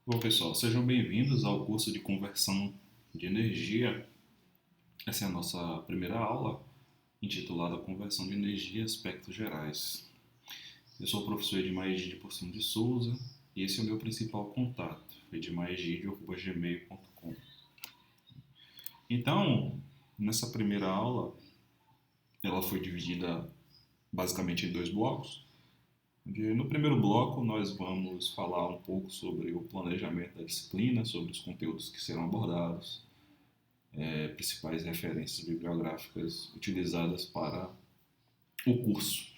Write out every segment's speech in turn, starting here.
Bom, pessoal, sejam bem-vindos ao curso de conversão de energia. Essa é a nossa primeira aula, intitulada Conversão de Energia e Aspectos Gerais. Eu sou o professor Edmar Egídio Porcino de Souza e esse é o meu principal contato, edmaregidio@gmail.com. Então, nessa primeira aula, ela foi dividida basicamente em dois blocos. No primeiro bloco, nós vamos falar um pouco sobre o planejamento da disciplina, sobre os conteúdos que serão abordados, principais referências bibliográficas utilizadas para o curso.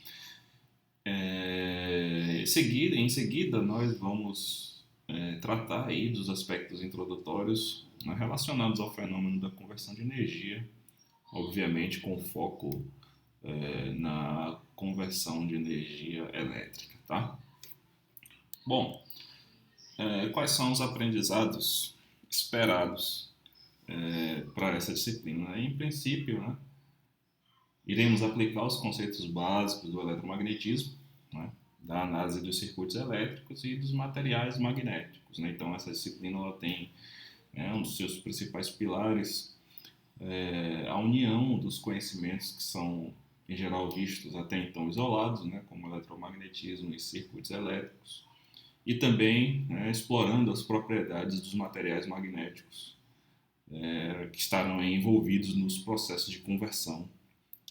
Em seguida, nós vamos tratar aí dos aspectos introdutórios, né, relacionados ao fenômeno da conversão de energia, obviamente com foco na conversão de energia elétrica, tá? Bom, quais são os aprendizados esperados para essa disciplina? Em princípio, né, iremos aplicar os conceitos básicos do eletromagnetismo, né, da análise dos circuitos elétricos e dos materiais magnéticos, né? Então, essa disciplina ela tem, né, um dos seus principais pilares a união dos conhecimentos que são, em geral, vistos até então isolados, né, como eletromagnetismo e circuitos elétricos, e também, né, explorando as propriedades dos materiais magnéticos que estarão envolvidos nos processos de conversão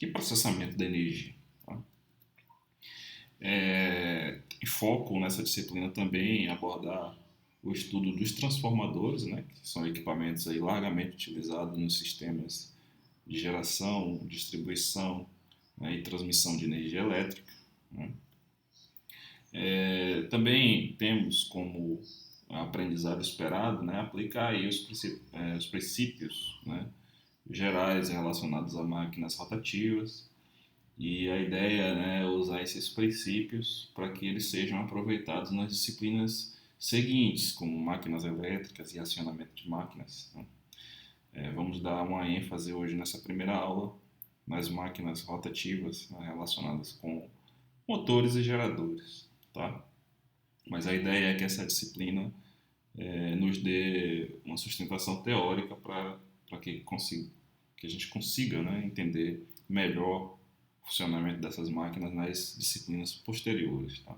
e processamento da energia. Tá? E foco nessa disciplina também em abordar o estudo dos transformadores, né, que são equipamentos aí largamente utilizados nos sistemas de geração, distribuição, né, e transmissão de energia elétrica. Né. Também temos como aprendizado esperado, né, aplicar aí os princípios, né, gerais relacionados a máquinas rotativas, e a ideia, né, é usar esses princípios para que eles sejam aproveitados nas disciplinas seguintes, como máquinas elétricas e acionamento de máquinas. Né. Vamos dar uma ênfase hoje nessa primeira aula nas máquinas rotativas, né, relacionadas com motores e geradores, tá? Mas a ideia é que essa disciplina nos dê uma sustentação teórica para que a gente consiga, né, entender melhor o funcionamento dessas máquinas nas disciplinas posteriores. Tá?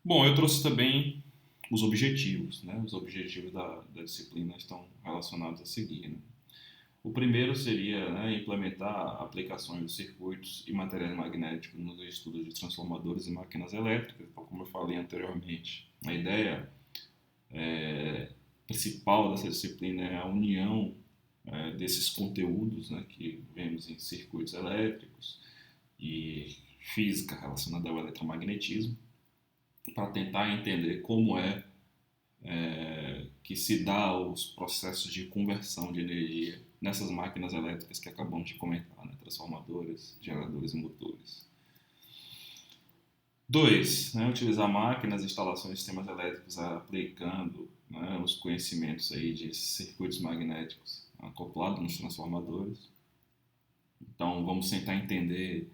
Bom, eu trouxe também os objetivos. Né? Os objetivos da disciplina estão relacionados a seguir. Né? O primeiro seria, né, implementar aplicações de circuitos e materiais magnéticos nos estudos de transformadores e máquinas elétricas, como eu falei anteriormente. A ideia principal dessa disciplina é a união desses conteúdos, né, que vemos em circuitos elétricos e física relacionada ao eletromagnetismo, para tentar entender como que se dá os processos de conversão de energia nessas máquinas elétricas que acabamos de comentar, né, transformadores, geradores e motores. 2. Né, utilizar máquinas, instalações de sistemas elétricos aplicando, né, os conhecimentos aí de circuitos magnéticos acoplados nos transformadores. Então vamos tentar entender,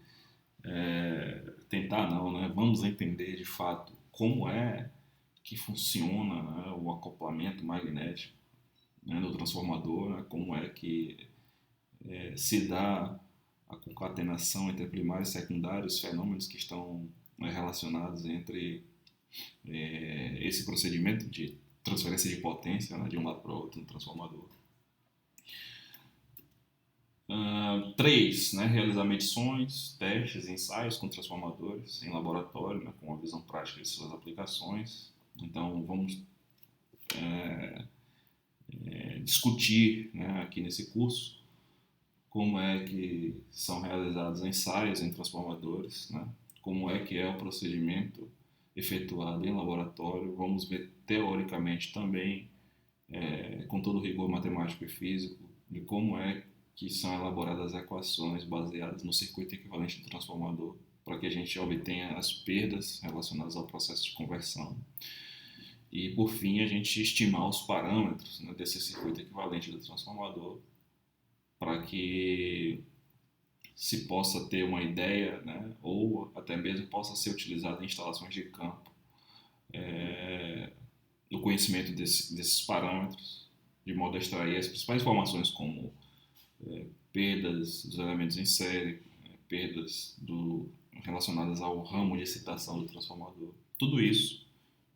tentar não, né, vamos entender de fato como é que funciona, né, o acoplamento magnético, né, no transformador, né, como é que se dá a concatenação entre primários e secundários, fenômenos que estão, né, relacionados entre esse procedimento de transferência de potência, né, de um lado para o outro no transformador. 3. Né, realizar medições, testes e ensaios com transformadores em laboratório, né, com uma visão prática de suas aplicações. Então, vamos discutir, né, aqui nesse curso como é que são realizados ensaios em transformadores, né, como é que é o procedimento efetuado em laboratório. Vamos ver teoricamente também, com todo o rigor matemático e físico, de como é que são elaboradas equações baseadas no circuito equivalente do transformador, para que a gente obtenha as perdas relacionadas ao processo de conversão. E, por fim, a gente estimar os parâmetros, né, desse circuito equivalente do transformador, para que se possa ter uma ideia, né, ou até mesmo possa ser utilizado em instalações de campo, conhecimento desses parâmetros, de modo a extrair as principais informações como perdas dos elementos em série, perdas relacionadas ao ramo de excitação do transformador. Tudo isso,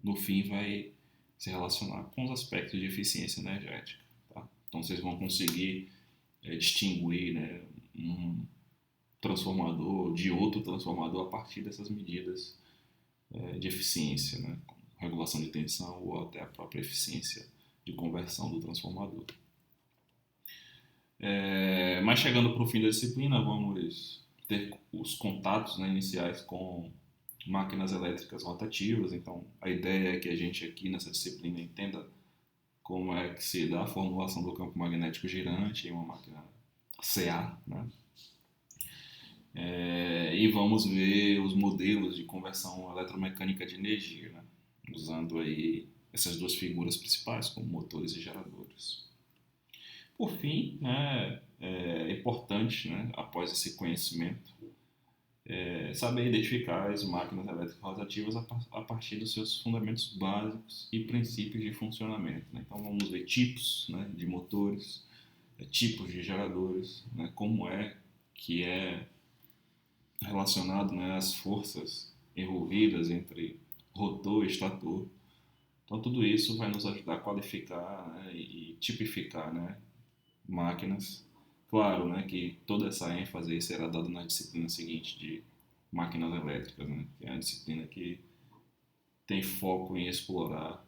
no fim, vai se relacionar com os aspectos de eficiência energética. Tá? Então, vocês vão conseguir distinguir, né, um transformador de outro transformador a partir dessas medidas de eficiência, né, como regulação de tensão ou até a própria eficiência de conversão do transformador. Mas chegando para o fim da disciplina, vamos ter os contatos, né, iniciais com máquinas elétricas rotativas. Então, a ideia é que a gente aqui nessa disciplina entenda como é que se dá a formulação do campo magnético girante em uma máquina CA, né? E vamos ver os modelos de conversão eletromecânica de energia, né? Usando aí essas duas figuras principais como motores e geradores. Por fim, né, é importante, né, após esse conhecimento, saber identificar as máquinas elétricas rotativas a partir dos seus fundamentos básicos e princípios de funcionamento. Né? Então vamos ver tipos, né, de motores, tipos de geradores, né, como é que é relacionado, né, as forças envolvidas entre rotor e estator. Então tudo isso vai nos ajudar a qualificar, né, e tipificar, né, máquinas. Claro, né, que toda essa ênfase será dada na disciplina seguinte de máquinas elétricas, né, que é a disciplina que tem foco em explorar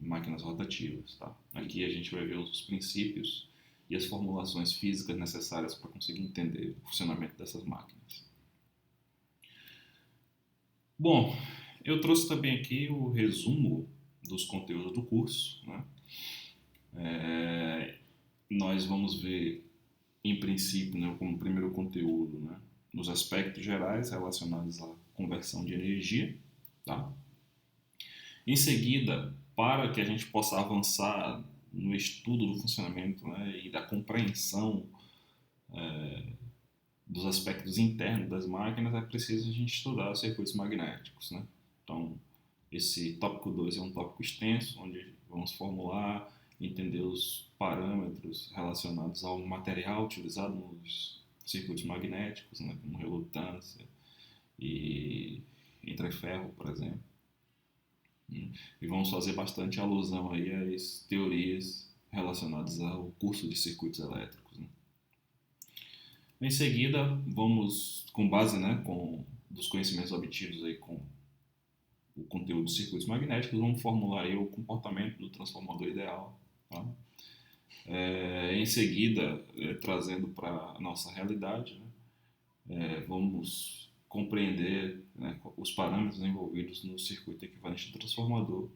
máquinas rotativas. Tá? Aqui a gente vai ver os princípios e as formulações físicas necessárias para conseguir entender o funcionamento dessas máquinas. Bom, eu trouxe também aqui o resumo dos conteúdos do curso, né? Nós vamos ver, em princípio, né, como primeiro conteúdo, né, os aspectos gerais relacionados à conversão de energia. Tá? Em seguida, para que a gente possa avançar no estudo do funcionamento, né, e da compreensão dos aspectos internos das máquinas, é preciso a gente estudar os circuitos magnéticos. Né? Então, esse tópico 2 é um tópico extenso, onde vamos formular, entender os parâmetros relacionados ao material utilizado nos circuitos magnéticos, né, como relutância e entreferro, por exemplo. E vamos fazer bastante alusão aí às teorias relacionadas ao curso de circuitos elétricos. Né. Em seguida, vamos, com base, né, dos conhecimentos obtidos aí com o conteúdo dos circuitos magnéticos, vamos formular aí o comportamento do transformador ideal. Tá? Em seguida, trazendo para a nossa realidade, né, vamos compreender, né, os parâmetros envolvidos no circuito equivalente do transformador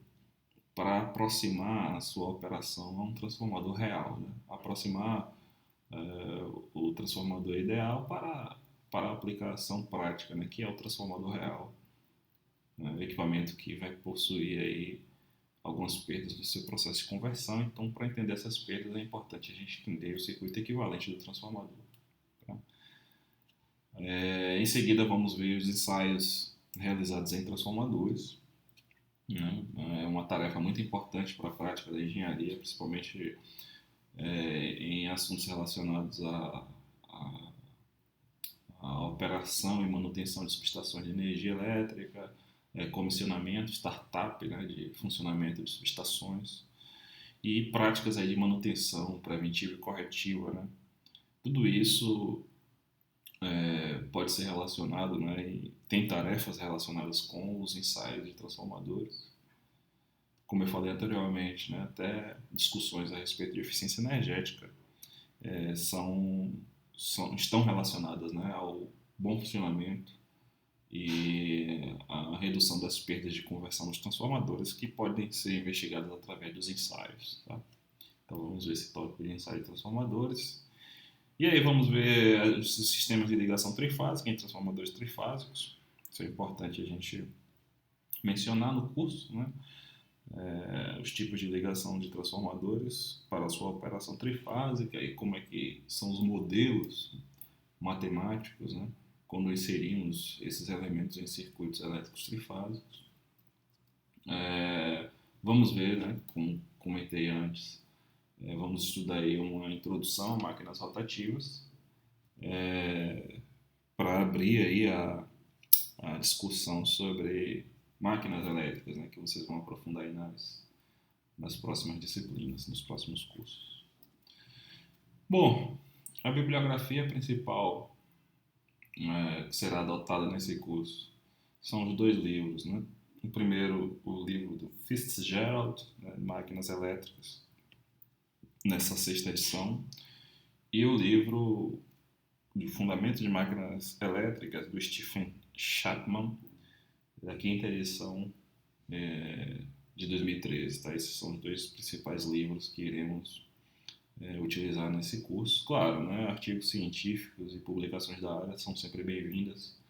para aproximar a sua operação a um transformador real, né? Aproximar o transformador ideal para a aplicação prática, né, que é o transformador real, né, equipamento que vai possuir aí algumas perdas no seu processo de conversão. Então, para entender essas perdas, é importante a gente entender o circuito equivalente do transformador. Tá? Em seguida, vamos ver os ensaios realizados em transformadores. Né? É uma tarefa muito importante para a prática da engenharia, principalmente em assuntos relacionados à operação e manutenção de subestações de energia elétrica, comissionamento, startup, né, de funcionamento de subestações e práticas aí de manutenção preventiva e corretiva. Né? Tudo isso pode ser relacionado, né, e tem tarefas relacionadas com os ensaios de transformadores. Como eu falei anteriormente, né, até discussões a respeito de eficiência energética estão relacionadas, né, ao bom funcionamento e a redução das perdas de conversão nos transformadores, que podem ser investigadas através dos ensaios. Tá? Então vamos ver esse tópico de ensaio de transformadores. E aí vamos ver os sistemas de ligação trifásica em transformadores trifásicos. Isso é importante a gente mencionar no curso, né? Os tipos de ligação de transformadores para a sua operação trifásica e como é que são os modelos matemáticos, né, quando inserimos esses elementos em circuitos elétricos trifásicos. Vamos ver, né, como comentei antes, vamos estudar aí uma introdução a máquinas rotativas para abrir aí a discussão sobre máquinas elétricas, né, que vocês vão aprofundar aí nas próximas disciplinas, nos próximos cursos. Bom, a bibliografia principal que será adotada nesse curso são os dois livros, né? O primeiro, o livro do Fitzgerald, né, Máquinas Elétricas, nessa sexta edição, e o livro de Fundamentos de Máquinas Elétricas, do Stephen Chapman, da quinta edição de 2013. Tá? Esses são os dois principais livros que iremos utilizar nesse curso. Claro, né, artigos científicos e publicações da área são sempre bem-vindas,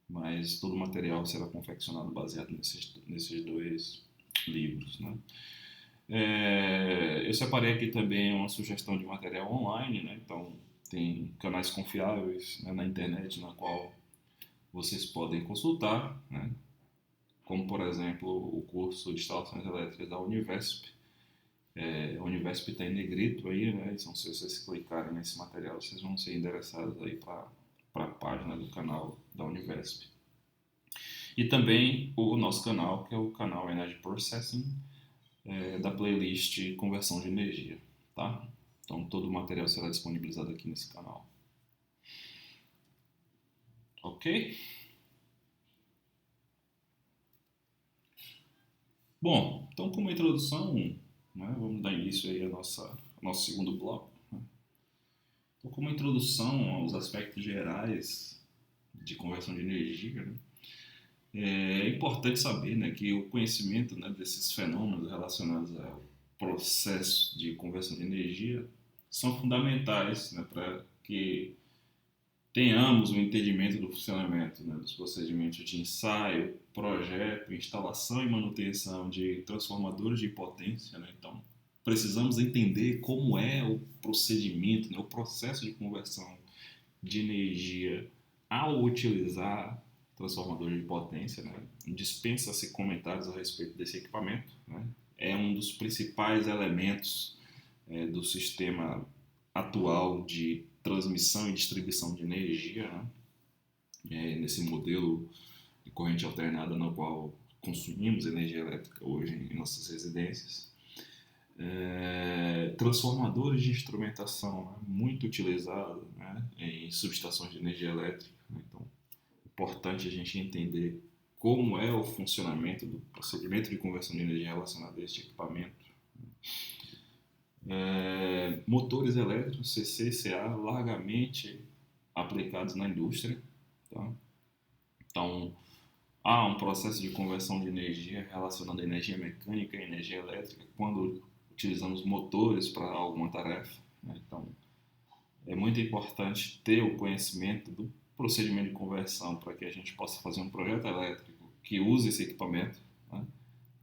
mas todo o material será confeccionado baseado nesses dois livros. Né? Eu separei aqui também uma sugestão de material online, né? Então tem canais confiáveis, né, na internet na qual vocês podem consultar, né? Como por exemplo o curso de instalações elétricas da Univesp. A Univesp está em negrito aí, né? Então se vocês clicarem nesse material, vocês vão ser endereçados aí para a página do canal da Univesp. E também o nosso canal, que é o canal Energy Processing, da playlist Conversão de Energia, tá? Então todo o material será disponibilizado aqui nesse canal. Ok? Bom, então como introdução, né, vamos dar início aí ao nosso segundo bloco. Né? Então, como introdução aos aspectos gerais de conversão de energia, né, é importante saber, né, que o conhecimento, né, desses fenômenos relacionados ao processo de conversão de energia são fundamentais, né, para que tenhamos um entendimento do funcionamento, né, dos procedimentos de ensaio, projeto, instalação e manutenção de transformadores de potência. Né? Então, precisamos entender como é o procedimento, né, o processo de conversão de energia ao utilizar transformadores de potência. Né? Dispensa-se comentários a respeito desse equipamento. Né? É um dos principais elementos do sistema atual de transmissão e distribuição de energia, né? Nesse modelo de corrente alternada no qual consumimos energia elétrica hoje em nossas residências. Transformadores de instrumentação, né? Muito utilizado, né, em subestações de energia elétrica. Né? Então, é importante a gente entender como é o funcionamento do procedimento de conversão de energia relacionado a este equipamento. Motores elétricos, CC e CA, largamente aplicados na indústria. Tá? Então, há um processo de conversão de energia relacionando energia mecânica e energia elétrica quando utilizamos motores para alguma tarefa. Né? Então, é muito importante ter o conhecimento do procedimento de conversão para que a gente possa fazer um projeto elétrico que use esse equipamento, né?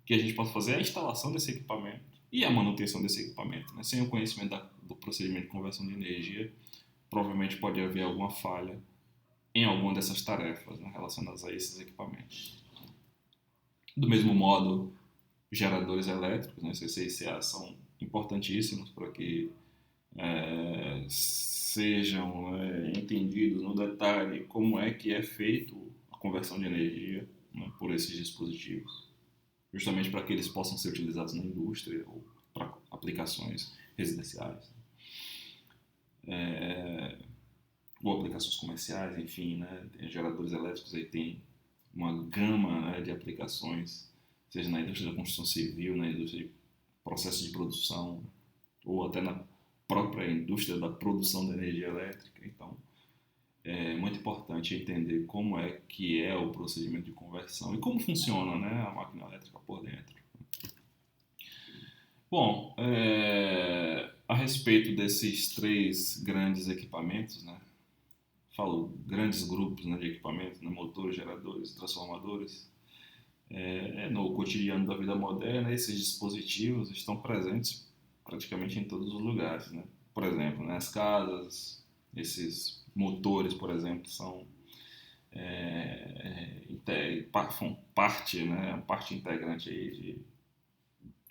Que a gente possa fazer a instalação desse equipamento e a manutenção desse equipamento. Né? Sem o conhecimento do procedimento de conversão de energia, provavelmente pode haver alguma falha em alguma dessas tarefas, né, relacionadas a esses equipamentos. Do mesmo modo, geradores elétricos, né, CC e CA, são importantíssimos para que sejam entendidos no detalhe como é que é feito a conversão de energia, né, por esses dispositivos, justamente para que eles possam ser utilizados na indústria ou para aplicações residenciais. Ou aplicações comerciais, enfim, né? Geradores elétricos aí tem uma gama, né, de aplicações, seja na indústria da construção civil, na indústria de processo de produção, ou até na própria indústria da produção de energia elétrica. Então, é muito importante entender como é que é o procedimento de conversão e como funciona, né, a máquina elétrica por dentro. Bom, a respeito desses três grandes equipamentos, né, falo grandes grupos, né, de equipamentos, né, motores, geradores, transformadores, no cotidiano da vida moderna, esses dispositivos estão presentes praticamente em todos os lugares. Né? Por exemplo, nas casas, esses motores, por exemplo, são parte, né, parte integrante aí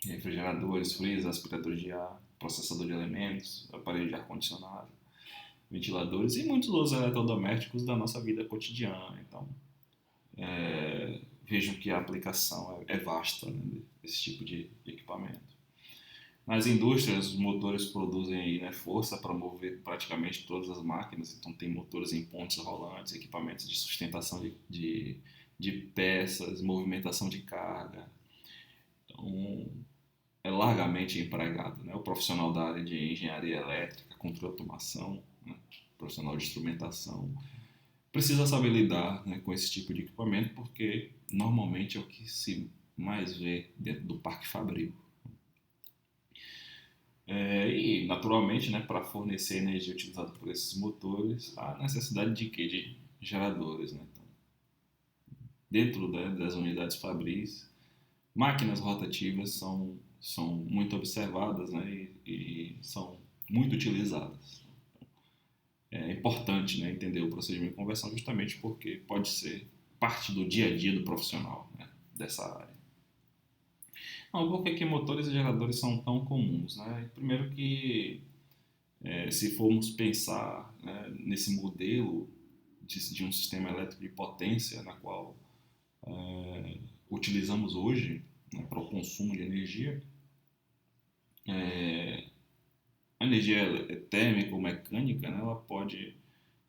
refrigeradores, freezer, aspiradores de ar, processador de alimentos, aparelho de ar-condicionado, ventiladores e muitos outros eletrodomésticos da nossa vida cotidiana. Então, vejo que a aplicação é vasta, né, desse tipo de equipamento. Nas indústrias, os motores produzem aí, né, força para mover praticamente todas as máquinas, então tem motores em pontes rolantes, equipamentos de sustentação de peças, movimentação de carga. Então, é largamente empregado, né? O profissional da área de engenharia elétrica, controle de automação, né? Profissional de instrumentação, precisa saber lidar, né, com esse tipo de equipamento porque normalmente é o que se mais vê dentro do parque fabril. E, naturalmente, né, para fornecer a energia utilizada por esses motores, há necessidade de quê? De geradores. Né? Então, dentro, né, das unidades fabris, máquinas rotativas são muito observadas, né, e são muito utilizadas. É importante, né, entender o procedimento de conversão justamente porque pode ser parte do dia a dia do profissional, né, dessa área. Não, por que motores e geradores são tão comuns? Né? Primeiro que, se formos pensar, né, nesse modelo de um sistema elétrico de potência na qual utilizamos hoje, né, para o consumo de energia, a energia térmica ou mecânica, né, ela pode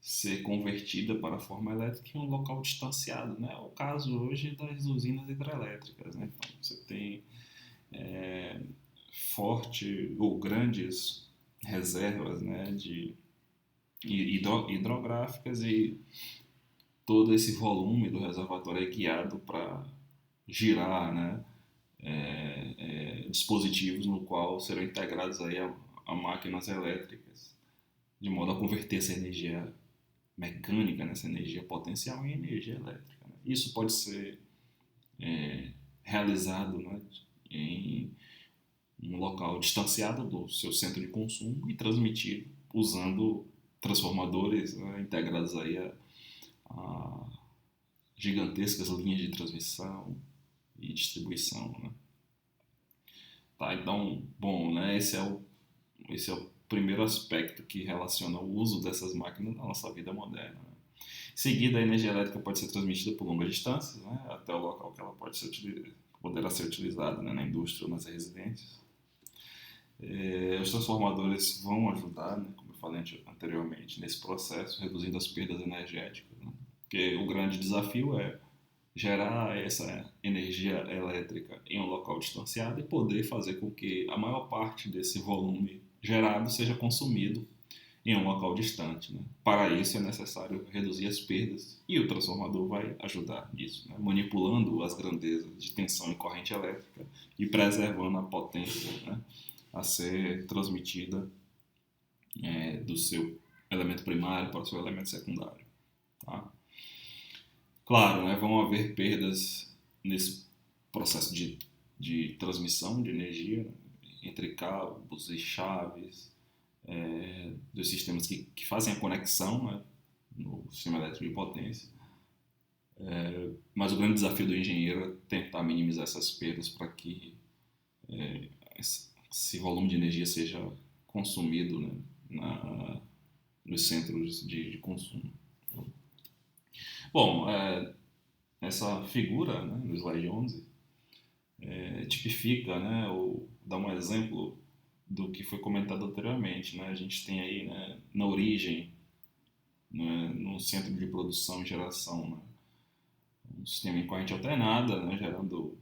ser convertida para a forma elétrica em um local distanciado. Né? É o caso hoje das usinas hidrelétricas. Né? Então, você tem forte ou grandes reservas, né, de hidrográficas e todo esse volume do reservatório é guiado para girar, né, dispositivos no qual serão integrados aí a máquinas elétricas, de modo a converter essa energia mecânica, nessa energia potencial, em energia elétrica. Né? Isso pode ser realizado, né, em um local distanciado do seu centro de consumo e transmitido usando transformadores, né, integrados aí a gigantescas linhas de transmissão e distribuição. Né? Tá, então, bom, né, esse é o primeiro aspecto que relaciona o uso dessas máquinas na nossa vida moderna. Né? Em seguida, a energia elétrica pode ser transmitida por longas distâncias, né, até o local que ela poderá ser utilizada, né, na indústria ou nas residências. Os transformadores vão ajudar, né, como eu falei anteriormente, nesse processo, reduzindo as perdas energéticas. Né? Porque o grande desafio é gerar essa energia elétrica em um local distanciado e poder fazer com que a maior parte desse volume gerado seja consumido em um local distante. Né? Para isso é necessário reduzir as perdas e o transformador vai ajudar nisso, né? Manipulando as grandezas de tensão e corrente elétrica e preservando a potência, né, a ser transmitida do seu elemento primário para o seu elemento secundário. Tá? Claro, né, vão haver perdas nesse processo de transmissão de energia, né, entre cabos e chaves, dos sistemas que fazem a conexão, né, no sistema elétrico de potência. Mas o grande desafio do engenheiro é tentar minimizar essas perdas para que esse volume de energia seja consumido, né, nos centros de consumo. Bom, essa figura, né, no slide 11, tipifica, né, ou dá um exemplo do que foi comentado anteriormente. Né? A gente tem aí, né, na origem, né, no centro de produção e geração, né, um sistema em corrente alternada, né, gerando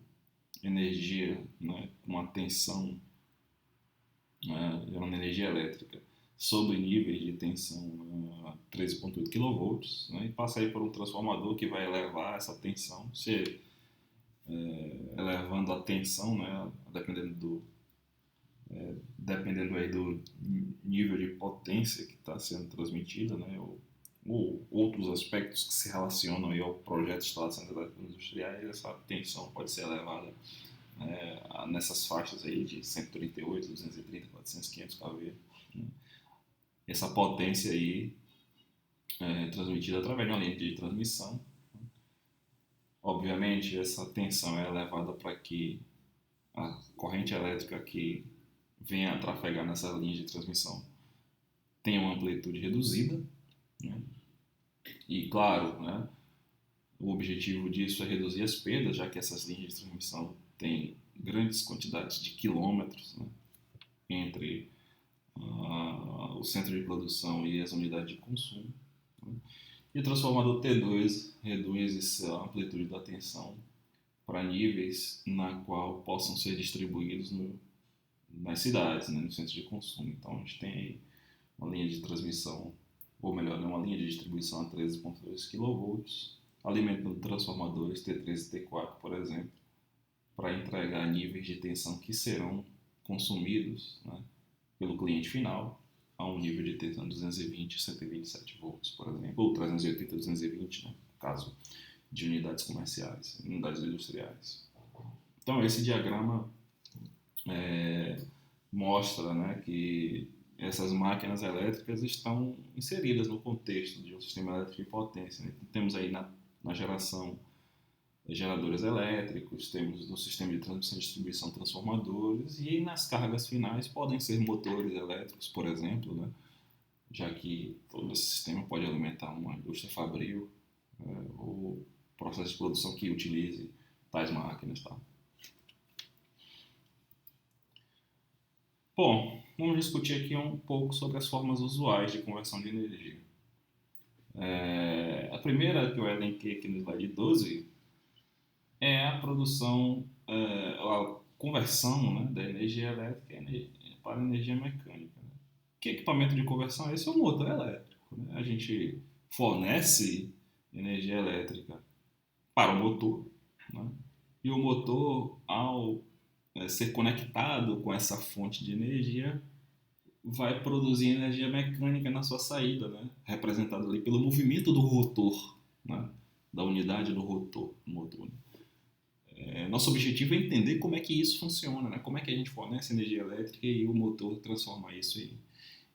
energia, né, com uma tensão, né, gerando energia elétrica sob níveis de tensão 13,8 kV, né, e passa aí por um transformador que vai elevar essa tensão, elevando a tensão, né, dependendo aí do nível de potência que está sendo transmitida, né, ou outros aspectos que se relacionam aí ao projeto de instalação de elétricos industriais, essa tensão pode ser elevada nessas faixas aí de 138, 230, 400, 500 kV. Né? Essa potência aí é transmitida através de uma linha de transmissão. Obviamente, essa tensão é elevada para que a corrente elétrica que venha a trafegar nessas linhas de transmissão tenha uma amplitude reduzida, né? E claro, né, o objetivo disso é reduzir as perdas, já que essas linhas de transmissão têm grandes quantidades de quilômetros, né, entre o centro de produção e as unidades de consumo, né? E o transformador T2 reduz essa amplitude da tensão para níveis na qual possam ser distribuídos nas cidades, né, no centro de consumo. Então a gente tem aí uma linha de transmissão, ou melhor, uma linha de distribuição a 13,2 kV, alimentando transformadores T3 e T4, por exemplo, para entregar níveis de tensão que serão consumidos, né, pelo cliente final a um nível de tensão 220 e 127 volts, por exemplo, ou 380 e 220, né, no caso de unidades comerciais, unidades industriais. Então esse diagrama mostra, né, que essas máquinas elétricas estão inseridas no contexto de um sistema elétrico de potência, né? Temos aí na geração geradores elétricos, temos no sistema de transmissão e distribuição transformadores, e nas cargas finais podem ser motores elétricos, por exemplo, né? Já que todo esse sistema pode alimentar uma indústria fabril, ou processo de produção que utilize tais máquinas. Tá? Bom, vamos discutir aqui um pouco sobre as formas usuais de conversão de energia. A primeira que eu elenquei aqui no slide 12 é a produção, a conversão, né, da energia elétrica para energia mecânica. Né? Que equipamento de conversão é esse? É o motor elétrico. Né? A gente fornece energia elétrica para o motor, né? E o motor, ao ser conectado com essa fonte de energia, vai produzir energia mecânica na sua saída, né? Representado ali pelo movimento do rotor, né? Da unidade do rotor do motor. Nosso objetivo é entender como é que isso funciona, né? Como é que a gente fornece energia elétrica e o motor transforma isso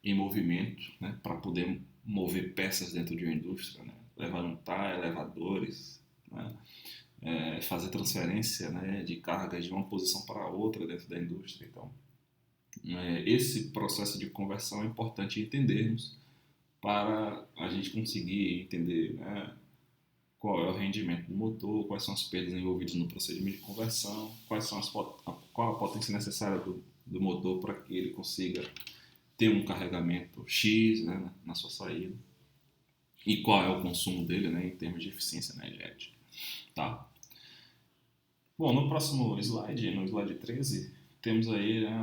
em movimento, né? Para poder mover peças dentro de uma indústria, né? Levantar elevadores, né? Fazer transferência, né, de cargas de uma posição para outra dentro da indústria. Então, esse processo de conversão é importante entendermos para a gente conseguir entender, né, qual é o rendimento do motor, quais são as perdas envolvidas no procedimento de conversão, qual a potência necessária do motor para que ele consiga ter um carregamento X, né, na sua saída, e qual é o consumo dele, né, em termos de eficiência energética. Tá? Bom, no próximo slide, no slide 13, temos aí, né,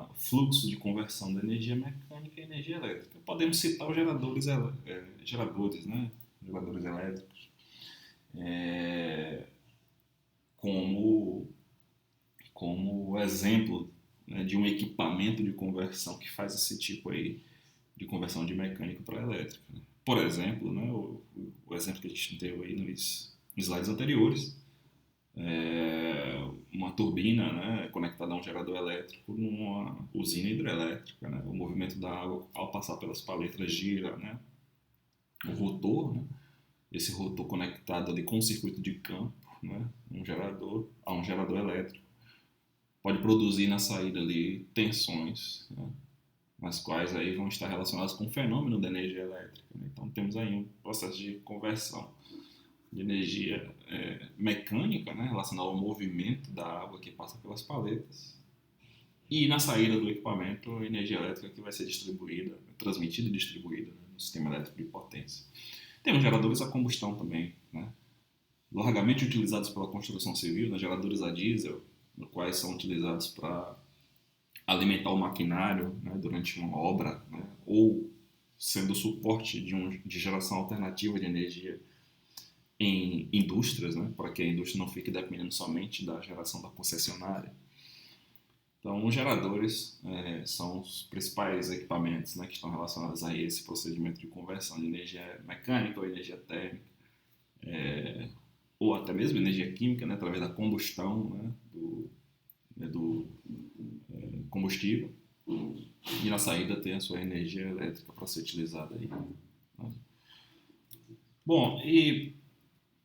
o fluxo de conversão da energia mecânica e energia elétrica. Podemos citar os geradores, né, geradores elétricos, como, como exemplo, né, de um equipamento de conversão que faz esse tipo aí de conversão de mecânica para elétrica. Né? Por exemplo, né, o exemplo que a gente deu aí nos slides anteriores, uma turbina, né, conectada a um gerador elétrico numa usina hidrelétrica. Né? O movimento da água, ao passar pelas paletas, gira, né, o rotor, né, esse rotor conectado ali com um circuito de campo, né, a um gerador elétrico, pode produzir na saída ali tensões, né, nas quais aí vão estar relacionadas com o fenômeno da energia elétrica. Né? Então temos aí um processo de conversão de energia mecânica, né, relacionada ao movimento da água que passa pelas paletas, e na saída do equipamento, a energia elétrica que vai ser distribuída, transmitida e distribuída, né, no sistema elétrico de potência. Temos geradores a combustão também, né, largamente utilizados pela construção civil, né, geradores a diesel, os quais são utilizados para alimentar o maquinário, né, durante uma obra, né, ou sendo suporte de geração alternativa de energia em indústrias, né, para que a indústria não fique dependendo somente da geração da concessionária. Então, os geradores são os principais equipamentos, né, que estão relacionados a esse procedimento de conversão de energia mecânica ou energia térmica, ou até mesmo energia química, né, através da combustão, né, do combustível, e na saída tem a sua energia elétrica para ser utilizada aí. Né? Bom, e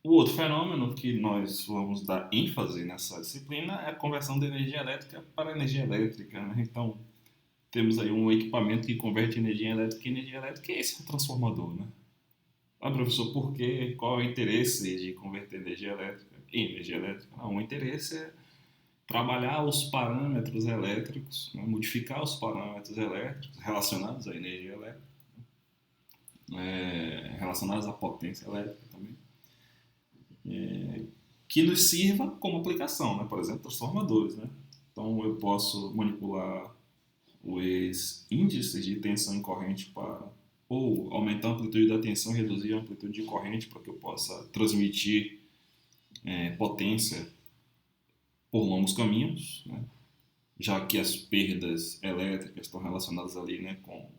O outro fenômeno que nós vamos dar ênfase nessa disciplina é a conversão de energia elétrica para energia elétrica, né? Então, temos aí um equipamento que converte energia elétrica em energia elétrica, e esse é o transformador, né? Ah, professor, por quê? Qual é o interesse de converter energia elétrica em energia elétrica? Não, o interesse é trabalhar os parâmetros elétricos, né? Modificar os parâmetros elétricos relacionados à energia elétrica, relacionados à potência elétrica também, que nos sirva como aplicação, né? Por exemplo, transformadores, né? Então eu posso manipular os índices de tensão em corrente para ou aumentar a amplitude da tensão e reduzir a amplitude de corrente para que eu possa transmitir potência por longos caminhos, né? Já que as perdas elétricas estão relacionadas ali, né, com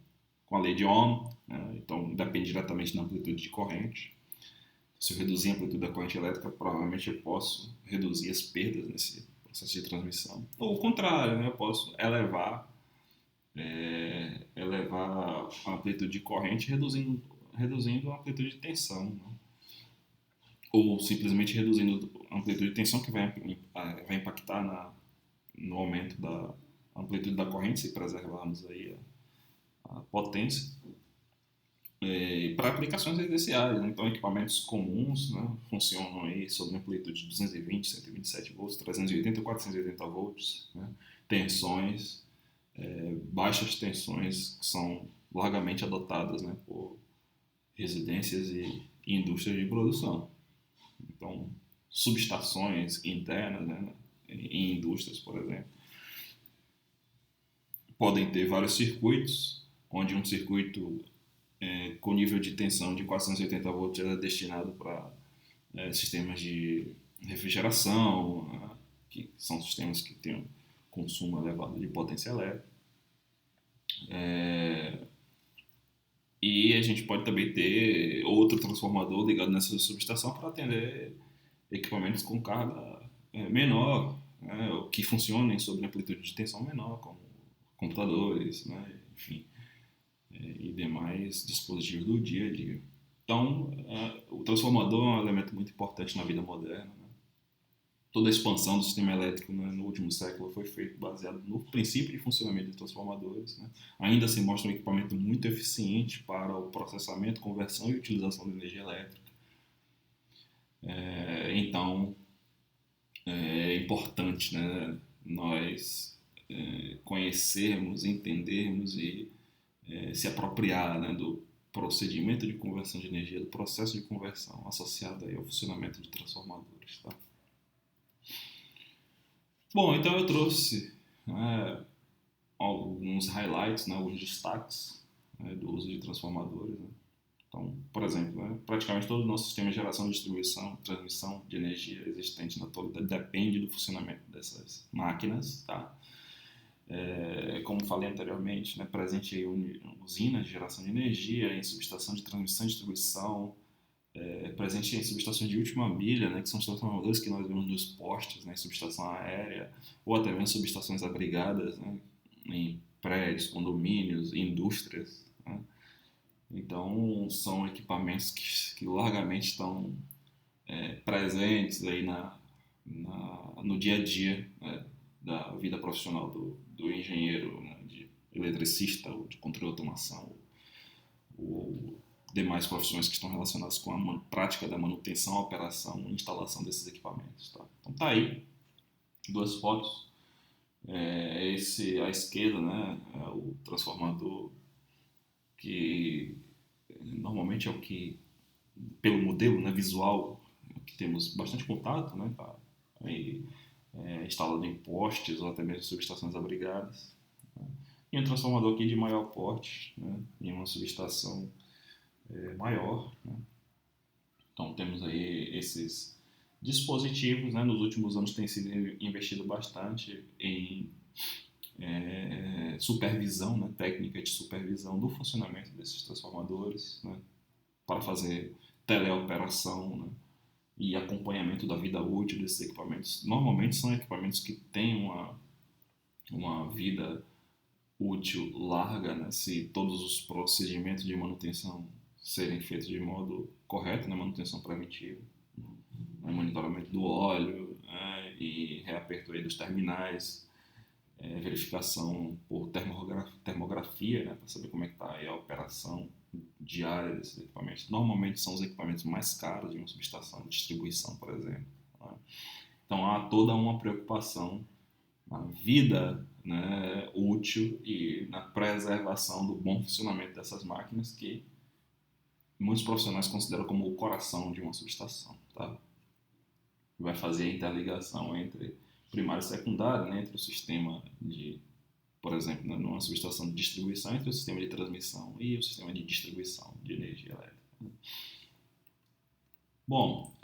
a lei de Ohm, né? Então depende diretamente da amplitude de corrente. Se eu reduzir a amplitude da corrente elétrica, provavelmente eu posso reduzir as perdas nesse processo de transmissão. Ou o contrário, né? Eu posso elevar a amplitude de corrente reduzindo a amplitude de tensão, né? Ou simplesmente reduzindo a amplitude de tensão, que vai impactar no aumento da amplitude da corrente, se preservarmos aí a potência. Para aplicações residenciais, né? Então equipamentos comuns, né, funcionam aí sob amplitude de 220, 127 volts, 380 e 480 volts, né? Tensões, baixas tensões que são largamente adotadas, né, por residências e indústrias de produção. Então, subestações internas, né, em indústrias, por exemplo, podem ter vários circuitos, onde um circuito com nível de tensão de 480 volts é destinado para sistemas de refrigeração, né, que são sistemas que têm um consumo elevado de potência elétrica. E a gente pode também ter outro transformador ligado nessa subestação para atender equipamentos com carga menor, né, que funcionem sob amplitude de tensão menor, como computadores, né, enfim, e demais dispositivos do dia a dia. Então, o transformador é um elemento muito importante na vida moderna, né? Toda a expansão do sistema elétrico, né, no último século foi feita baseado no princípio de funcionamento de transformadores, né? Ainda se mostra um equipamento muito eficiente para o processamento, conversão e utilização de energia elétrica. Então, é importante, né, nós conhecermos, entendermos e se apropriar, né, do procedimento de conversão de energia, do processo de conversão associado aí ao funcionamento de transformadores. Tá? Bom, então eu trouxe, né, alguns highlights, né, alguns destaques, né, do uso de transformadores. Né? Então, por exemplo, né, praticamente todo o nosso sistema de geração, distribuição, transmissão de energia existente na atualidade depende do funcionamento dessas máquinas. Tá? Como falei anteriormente, né, presente em usinas de geração de energia, em subestação de transmissão e distribuição, presente em subestações de última milha, né, que são os transformadores que nós vemos nos postes, né, em subestação aérea, ou até mesmo subestações abrigadas, né, em prédios, condomínios, indústrias. Né? Então, são equipamentos que largamente estão presentes aí no dia a dia, né, da vida profissional do engenheiro, né, de eletricista, ou de controle de automação, ou demais profissões que estão relacionadas com a prática da manutenção, operação e instalação desses equipamentos. Tá? Então tá aí, duas fotos. Esse à esquerda, né, é o transformador que normalmente é o que, pelo modelo, né, visual, que temos bastante contato, né, tá aí, instalado em postes ou até mesmo subestações abrigadas. Né? E um transformador aqui de maior porte, né, em uma subestação maior. Né? Então temos aí esses dispositivos, né, nos últimos anos tem sido investido bastante em supervisão, né, técnica de supervisão do funcionamento desses transformadores, né, para fazer teleoperação, né, e acompanhamento da vida útil desses equipamentos. Normalmente são equipamentos que têm uma vida útil larga, né, se todos os procedimentos de manutenção serem feitos de modo correto, na manutenção preventiva. o monitoramento do óleo, e reaperto aí dos terminais, verificação por termografia, né, para saber como é que está a operação diária desses equipamentos. Normalmente são os equipamentos mais caros de uma subestação de distribuição, por exemplo. Né? Então há toda uma preocupação na vida, né, útil e na preservação do bom funcionamento dessas máquinas que muitos profissionais consideram como o coração de uma subestação. Tá? Vai fazer a interligação entre primário e secundário, né, entre o sistema de, por exemplo, né, numa subestação de distribuição, entre o sistema de transmissão e o sistema de distribuição de energia elétrica. Bom,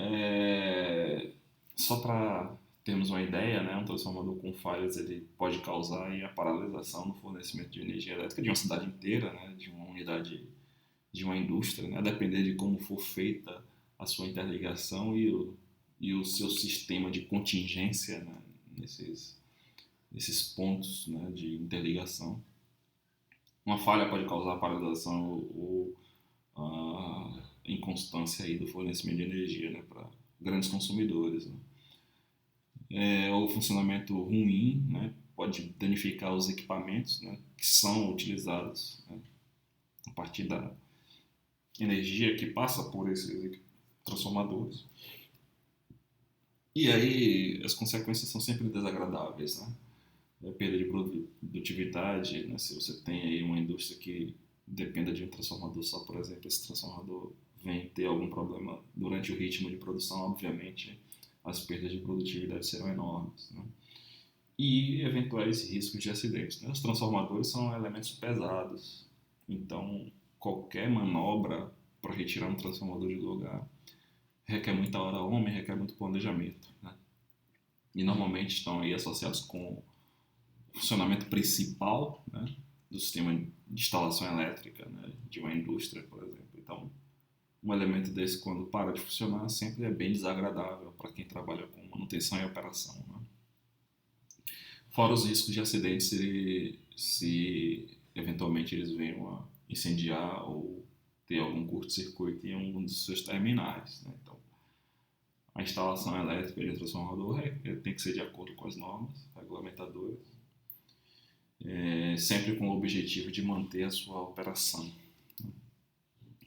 só para termos uma ideia, né, um transformador com falhas ele pode causar aí a paralisação no fornecimento de energia elétrica de uma cidade inteira, né, de uma unidade, de uma indústria, né, a depender de como for feita a sua interligação e o seu sistema de contingência, né, nesses pontos, né, de interligação. Uma falha pode causar paralisação ou inconstância aí do fornecimento de energia, né, para grandes consumidores. Né. O funcionamento ruim, né, pode danificar os equipamentos, né, que são utilizados, né, a partir da energia que passa por esses transformadores. E aí as consequências são sempre desagradáveis, né? Perda de produtividade, né? Se você tem aí uma indústria que dependa de um transformador só, por exemplo, esse transformador vem ter algum problema durante o ritmo de produção, obviamente as perdas de produtividade serão enormes, né? E eventuais riscos de acidentes, né? Os transformadores são elementos pesados, então qualquer manobra para retirar um transformador de lugar requer muita hora homem, requer muito planejamento, né? E normalmente estão aí associados com o funcionamento principal, né, do sistema de instalação elétrica, né, de uma indústria, por exemplo. Então, um elemento desse, quando para de funcionar, sempre é bem desagradável para quem trabalha com manutenção e operação. Né? Fora os riscos de acidentes se eventualmente eles venham a incendiar ou ter algum curto-circuito em algum dos seus terminais. Né? Então, a instalação elétrica de um transformador tem que ser de acordo com as normas regulamentadoras, sempre com o objetivo de manter a sua operação.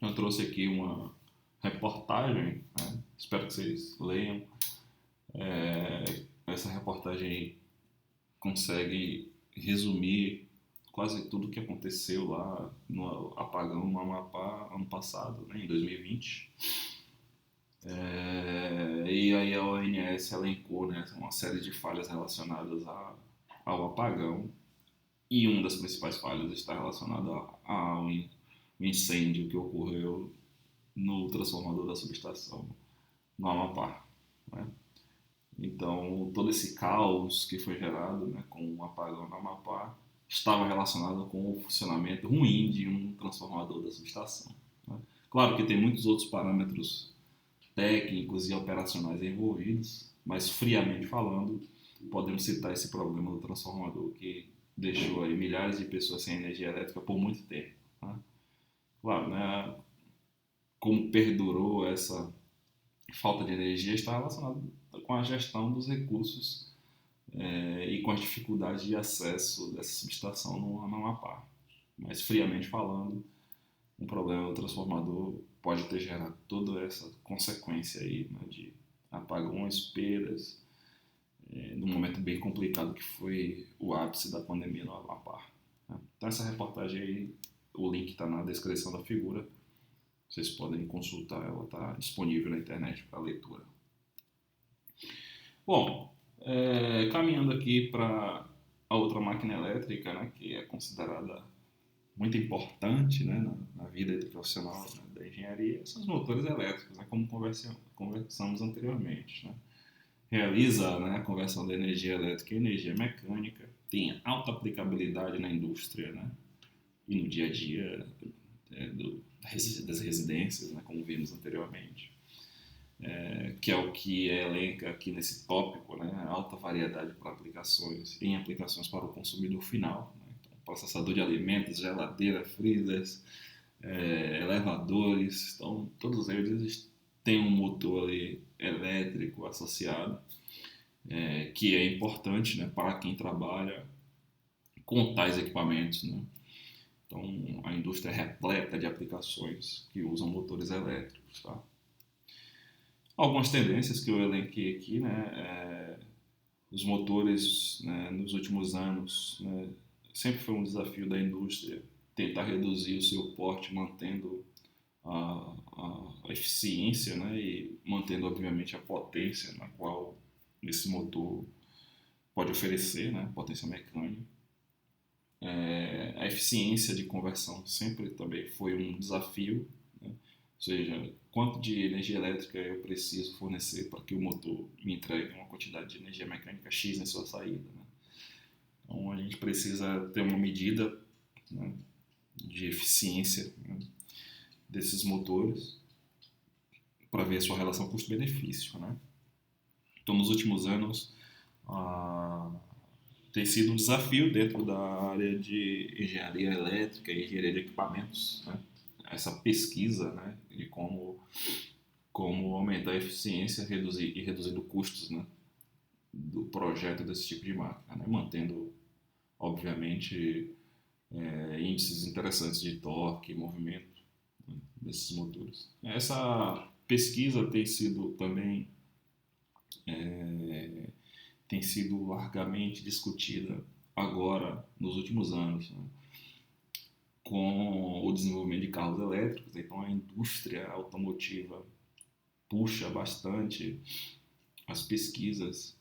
Eu trouxe aqui uma reportagem, né? Espero que vocês leiam. Essa reportagem consegue resumir quase tudo o que aconteceu lá no apagão no Amapá ano passado, né, em 2020. E aí a ONS elencou, né, uma série de falhas relacionadas ao apagão, e uma das principais falhas está relacionada ao incêndio que ocorreu no transformador da subestação no Amapá. Né? Então, todo esse caos que foi gerado, né, com o apagão no Amapá estava relacionado com o funcionamento ruim de um transformador da subestação. Né? Claro que tem muitos outros parâmetros técnicos e operacionais envolvidos, mas friamente falando, podemos citar esse problema do transformador que deixou aí milhares de pessoas sem energia elétrica por muito tempo. Né? Claro, né, como perdurou essa falta de energia está relacionado com a gestão dos recursos e com as dificuldades de acesso dessa subestação no Amapá. Mas friamente falando, um problema do transformador pode ter gerado toda essa consequência aí, né, de apagões, perdas, num momento bem complicado que foi o ápice da pandemia no Amapá. Né? Então essa reportagem aí, o link está na descrição da figura, vocês podem consultar, ela está disponível na internet para leitura. Bom, caminhando aqui para a outra máquina elétrica, né, que é considerada muito importante, né, na vida profissional, né, da engenharia, são os motores elétricos, né, como conversamos anteriormente. Né. Realiza, né, a conversão da energia elétrica em energia mecânica, tem alta aplicabilidade na indústria, né, e no dia a dia das residências, né, como vimos anteriormente. Que é o que elenca aqui nesse tópico, né, alta variedade para aplicações para o consumidor final, né, então, processador de alimentos, geladeira, freezers, elevadores, então todos eles têm um motor ali elétrico associado, que é importante, né, para quem trabalha com tais equipamentos, né? Então, a indústria é repleta de aplicações que usam motores elétricos, tá? Algumas tendências que eu elenquei aqui, né? Os motores, né, nos últimos anos, né, sempre foi um desafio da indústria tentar reduzir o seu porte, mantendo a eficiência, né, e mantendo, obviamente, a potência na qual esse motor pode oferecer, né, potência mecânica. A eficiência de conversão sempre também foi um desafio, né? Ou seja, quanto de energia elétrica eu preciso fornecer para que o motor me entregue uma quantidade de energia mecânica X na sua saída, né? Então a gente precisa ter uma medida, né, de eficiência, né, desses motores para ver a sua relação custo-benefício, né? Então nos últimos anos tem sido um desafio dentro da área de engenharia elétrica e engenharia de equipamentos, né? Essa pesquisa, né, de como aumentar a eficiência reduzindo custos, né, do projeto desse tipo de máquina, né? Mantendo, obviamente, índices interessantes de torque e movimento, né, desses motores. Essa pesquisa tem sido largamente discutida agora, nos últimos anos, né, com o desenvolvimento de carros elétricos. Então a indústria automotiva puxa bastante as pesquisas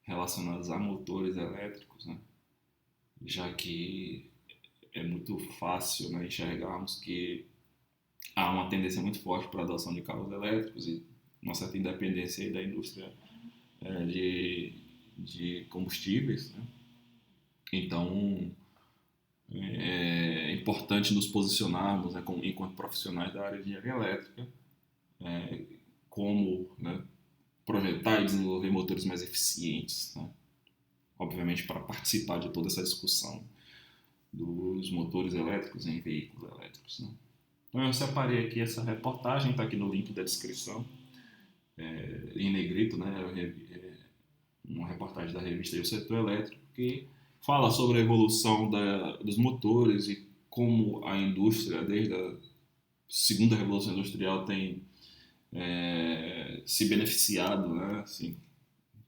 relacionadas a motores elétricos, né, já que é muito fácil, né, enxergarmos que há uma tendência muito forte para a adoção de carros elétricos e uma certa independência aí da indústria de combustíveis, né? Então é importante nos posicionarmos, né, enquanto profissionais da área de engenharia elétrica, como, né, projetar e desenvolver motores mais eficientes, né? Obviamente para participar de toda essa discussão dos motores elétricos em veículos elétricos, né? Então eu separei aqui essa reportagem, está aqui no link da descrição, em negrito, né? Uma reportagem da revista O Setor Elétrico, que fala sobre a evolução dos motores e como a indústria, desde a segunda revolução industrial, tem se beneficiado, né, assim,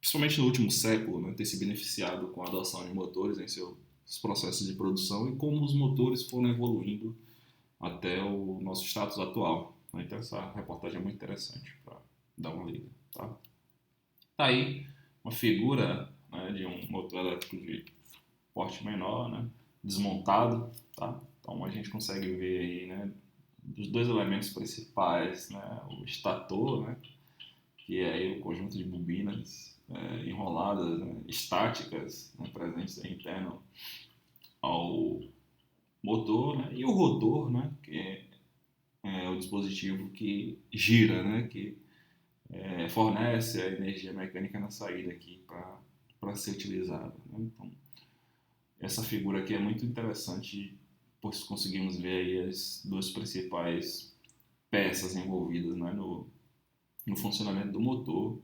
principalmente no último século, né, tem se beneficiado com a adoção de motores em seus processos de produção e como os motores foram evoluindo até o nosso status atual. Então essa reportagem é muito interessante para dar uma lida. Tá aí uma figura, né, de um motor elétrico de porte menor, né, desmontado, tá? Então a gente consegue ver aí, né, dos dois elementos principais, né, o estator, né, que é aí o conjunto de bobinas enroladas, né, estáticas, né, presentes aí interno ao motor, né, e o rotor, né, que é o dispositivo que gira, né, que fornece a energia mecânica na saída aqui para ser utilizada, né? Então essa figura aqui é muito interessante, pois conseguimos ver aí as duas principais peças envolvidas, né, no funcionamento do motor.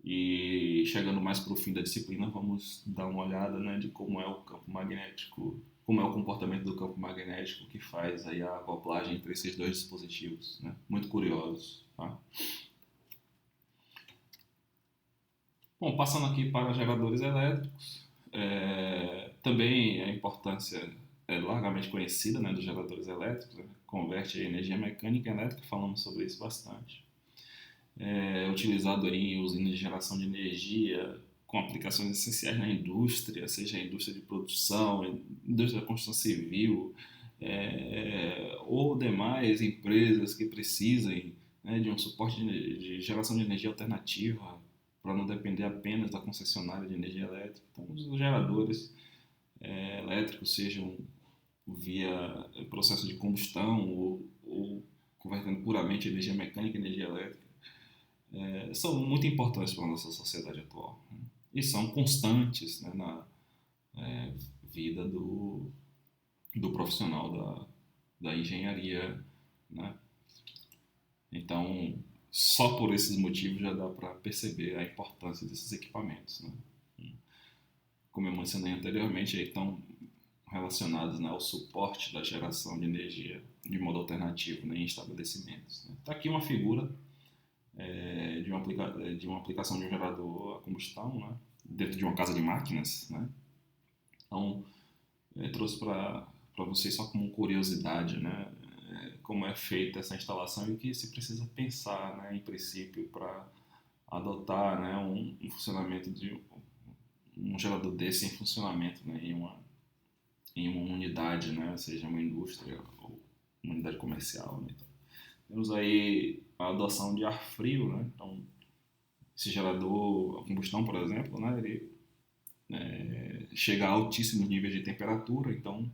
E chegando mais para o fim da disciplina, vamos dar uma olhada, né, de como é o campo magnético, como é o comportamento do campo magnético que faz aí a acoplagem entre esses dois dispositivos, né? Muito curiosos, tá? Bom, passando aqui para geradores elétricos, também a importância é largamente conhecida, né, dos geradores elétricos, né? Converte a energia mecânica em elétrica, falamos sobre isso bastante. Utilizado em usinas de geração de energia, com aplicações essenciais na indústria, seja a indústria de produção, indústria da construção civil, ou demais empresas que precisem, né, de um suporte de geração de energia alternativa, para não depender apenas da concessionária de energia elétrica. Então, os geradores elétricos, sejam via processo de combustão ou convertendo puramente energia mecânica em energia elétrica, são muito importantes para a nossa sociedade atual, né? E são constantes, né, na vida do profissional da engenharia, né? Então, só por esses motivos já dá para perceber a importância desses equipamentos, né? Como eu mencionei anteriormente, estão relacionados, né, ao suporte da geração de energia de modo alternativo, né, em estabelecimentos. Está aqui uma figura de uma aplicação de um gerador a combustão, né, dentro de uma casa de máquinas. Né? Então, trouxe para vocês só como curiosidade, né, como é feita essa instalação e o que se precisa pensar, né, em princípio, para adotar, né, um funcionamento de um gerador desse em funcionamento, né, em uma unidade, né, seja uma indústria ou uma unidade comercial. Né? Então, temos aí a adoção de ar frio, né? Então, esse gerador a combustão, por exemplo, né, ele chega a altíssimos níveis de temperatura, então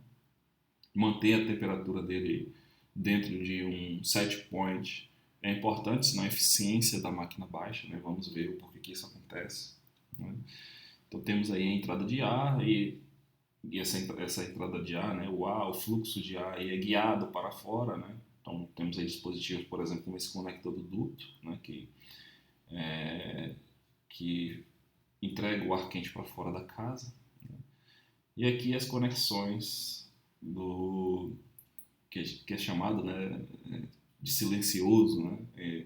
manter a temperatura dele dentro de um set point é importante, senão a eficiência da máquina baixa, né? Vamos ver o porquê que isso acontece. Né? Então temos aí a entrada de ar e essa entrada de ar, né, o fluxo de ar é guiado para fora, né? Então temos aí dispositivos, por exemplo, como esse conector do duto, né, que entrega o ar quente para fora da casa. Né? E aqui as conexões do que é chamado, né, de silencioso, né?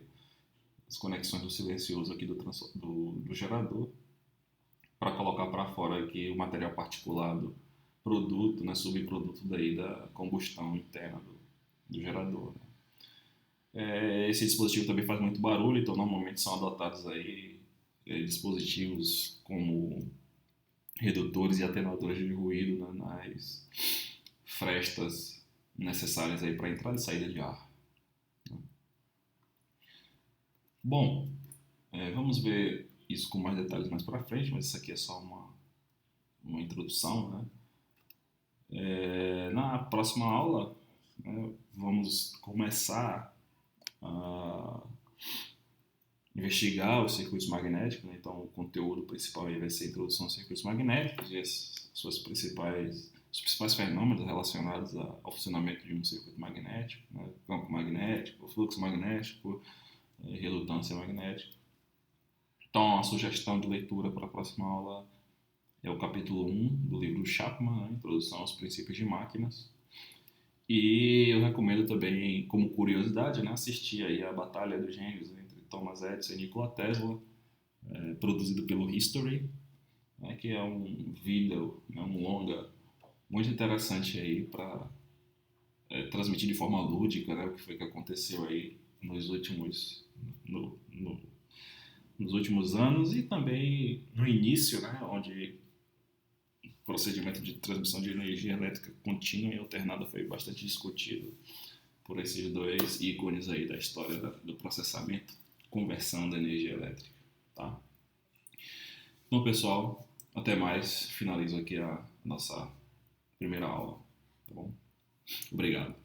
As conexões do silencioso aqui do gerador para colocar para fora aqui o material particulado produto, né, subproduto daí da combustão interna do gerador. Né? Esse dispositivo também faz muito barulho, então normalmente são adotados aí dispositivos como redutores e atenuadores de ruído, né, nas frestas necessárias aí para entrada e saída de ar. Né? Bom, vamos ver isso com mais detalhes mais para frente, mas isso aqui é só uma introdução, né? Na próxima aula, né, vamos começar a investigar os circuitos magnéticos. Né? Então, o conteúdo principal aí vai ser a introdução aos circuitos magnéticos e os principais fenômenos relacionados ao funcionamento de um circuito magnético, né? Campo magnético, fluxo magnético, relutância magnética. Então, a sugestão de leitura para a próxima aula é o capítulo 1 do livro Chapman, né? Introdução aos princípios de máquinas. E eu recomendo também, como curiosidade, né, assistir aí a Batalha dos Gênios entre Thomas Edison e Nikola Tesla, produzido pelo History, né, que é um vídeo, né, um longa muito interessante aí para transmitir de forma lúdica, né, o que foi que aconteceu aí nos últimos nos últimos anos e também no início, né, onde o procedimento de transmissão de energia elétrica contínua e alternada foi bastante discutido por esses dois ícones aí da história do processamento, conversão da energia elétrica, tá? Então, pessoal, até mais. Finalizo aqui a nossa primeira aula, tá bom? Obrigado.